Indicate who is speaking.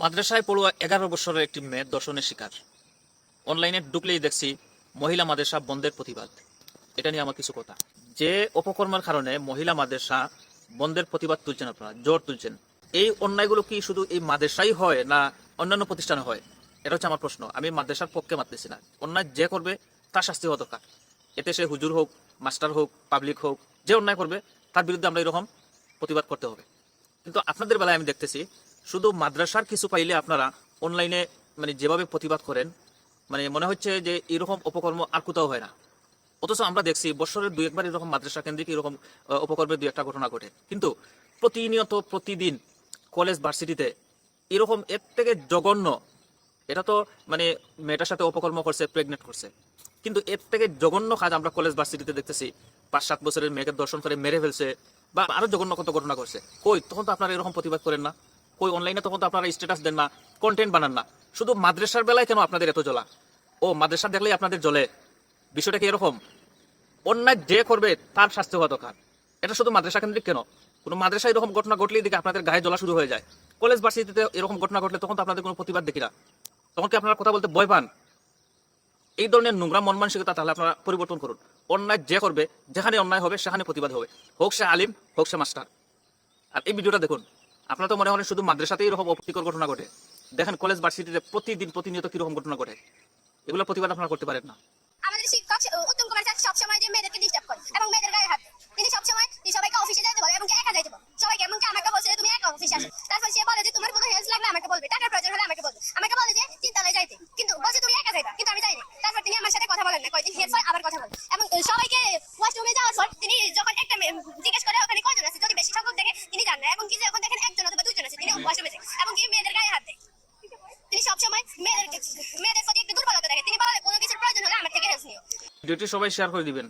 Speaker 1: মাদ্রাসায় পড়ুয়া 11 বছরের একটি মেয়ে ধর্ষণের শিকার। অনলাইনে ঢুকলেই দেখছি মহিলা মাদ্রাসা বন্ধের প্রতিবাদ। এটা নিয়ে আমার কিছু কথা। যে অপকর্মের কারণে মহিলা মাদ্রাসা বন্ধের প্রতিবাদ তুলছেন, আপনারা জোর তুলছেন, এই অন্যায়গুলো কি শুধু এই মাদ্রাসাই হয় না অন্যান্য প্রতিষ্ঠানে হয়? এটা হচ্ছে আমার প্রশ্ন। আমি মাদ্রাসার পক্ষে মারতেছি না, অন্যায় যে করবে তার শাস্তি হওয়া দরকার। এতে সে হুজুর হোক, মাস্টার হোক, পাবলিক হোক, যে অন্যায় করবে তার বিরুদ্ধে আমরা এরকম প্রতিবাদ করতে হবে। কিন্তু আপনাদের বেলায় আমি দেখতেছি শুধু মাদ্রাসার কিছু পাইলে আপনারা অনলাইনে মানে যেভাবে প্রতিবাদ করেন, মানে মনে হচ্ছে যে এরকম অপকর্ম আর কোথাও হয় না। অথচ আমরা দেখছি বছরের দুই একবার এরকম মাদ্রাসা কেন্দ্রিক এরকম অপকর্মের দুই একটা ঘটনা ঘটে, কিন্তু প্রতিনিয়ত প্রতিদিন কলেজ ভার্সিটিতে এরকম এর থেকে জঘন্য, এটা তো মানে মেয়েটার সাথে অপকর্ম করছে, প্রেগনেন্ট করছে, কিন্তু এর থেকে জঘন্য কাজ আমরা কলেজ ভার্সিটিতে দেখতেছি। 5-7 বছরের মেয়েকে দর্শন করে মেরে ফেলছে, বা আরো জঘন্য কত ঘটনা করছে। কই তখন তো আপনারা এরকম প্রতিবাদ করেন না? কই অনলাইনে তখন তো আপনারা স্ট্যাটাস দেন না, কন্টেন্ট বানান না? শুধু মাদ্রাসার বেলায় কেন আপনাদের এত জ্বলা? ও মাদ্রাসা দেখলেই আপনাদের জ্বলে? বিষয়টা কি এরকম? অন্যায় যে করবে তার শাস্তি হওয়া দরকার। এটা শুধু মাদ্রাসা কেন্দ্রিক কেন, কোনো মাদ্রাসায় এরকম ঘটনা ঘটলেই দিকে আপনাদের গায়ে জ্বলা শুরু হয়ে যায়। কলেজ ভার্সিটিতে এরকম ঘটনা ঘটলে তখন তো আপনাদের কোনো প্রতিবাদ দেখি না। তখন কি আপনারা কথা বলতে ভয় পান? এই ধরনের নোংরা মন মানসিকতা তাহলে আপনারা পরিবর্তন করুন। অন্যায় যে করবে, যেখানে অন্যায় হবে সেখানে প্রতিবাদ হবে, হোক সে আলিম হোক সে মাস্টার। আর এই ভিডিওটা দেখুন, আপনারা তো মনে হয় শুধু মাদ্রাসাতেই এরকম অপ্রীতিকর ঘটনা ঘটে, দেখেন কলেজ ভার্সিটিতে প্রতিদিন প্রতিনিয়ত কিরকম ঘটনা ঘটে। এগুলো প্রতিবাদ আপনারা করতে পারেন না।
Speaker 2: আমাদের শিক্ষক উত্তম কুমার স্যার সবসময় যে মেয়েদেরকে ডিস্টার্ব করে এবং মেয়েদের গায়ে হাত দেয়। তিনি সবসময় সবাইকে অফিসে যাইতে বলে এবং একা যাইতে বলে সবাইকে, এমনকি আমাকে বলছে যে তুমি একা অফিসে আসো। তারপর সে বলে যে তোমার কোনো হেল্প লাগলে আমাকে বলবে, টাকার প্রয়োজন হলে আমাকে বলবে। আমাকে বলে যে চিন্তালয়ে যাইতে, কিন্তু বলছে তুমি একা যাইবা, কিন্তু আমি যাইনি। তারপর তিনি আমার সাথে কথা বলেন না, কয়েকদিন হেল্প হয় আবার কথা বলে। এবং সবাইকে ওয়াশরুমে যাওয়ার পর তিনি যখন একটা জিজ্ঞেস করে ওখানে কয়জন আছে, যদি বেশি সংখ্যক দেখে তিনি জানেন না, এবং কি যখন দেখেন একজন অথবা দুজন আছে তিনি ওয়াশরুমে যায় এবং কি মেয়েদের গায়ে হাত দেয়। তিনি সবসময় মেয়েদের প্রতি একটু দুর্বলতা দেখে। তিনি বলে কোনো কিছুর প্রয়োজন হলে আমার থেকে হেল্প নিও।
Speaker 1: ভিডিওটি সবাই শেয়ার করে দিবেন।